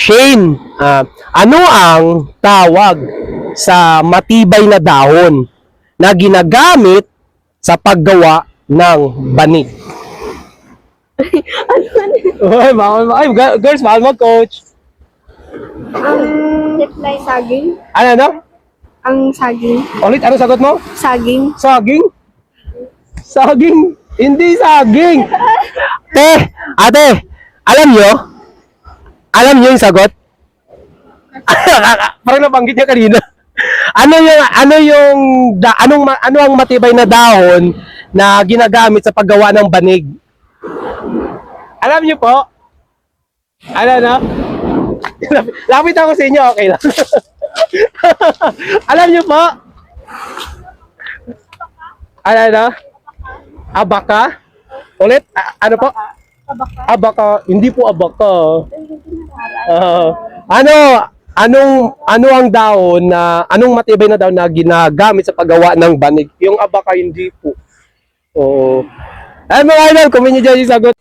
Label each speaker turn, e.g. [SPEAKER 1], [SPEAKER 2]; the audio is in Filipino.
[SPEAKER 1] Shane, ano ang tawag sa matibay na dahon na ginagamit sa paggawa ng banig? Ay, girls, mahal mo, coach.
[SPEAKER 2] Reply saging.
[SPEAKER 1] Ano, ano?
[SPEAKER 2] Ang saging.
[SPEAKER 1] Ulit, ano sagot mo?
[SPEAKER 2] Saging.
[SPEAKER 1] Saging? Saging? Hindi saging. Ate, alam nyo? Alam nyo yung sagot? Parang nabanggit niya kanina. Ano ang matibay na dahon na ginagamit sa paggawa ng banig? Alam niyo po? Ano na? Lapit ako sa inyo, okay lang. Alam niyo po? Ano na? Abaka? Ulit? Ano po? Abaka. Hindi po abaka. Ano ang dahon na, anong matibay na dahon na ginagamit sa paggawa ng banig? Yung abaka hindi po. Oo. Ay mga idol, comment nyo dyan yung sagot.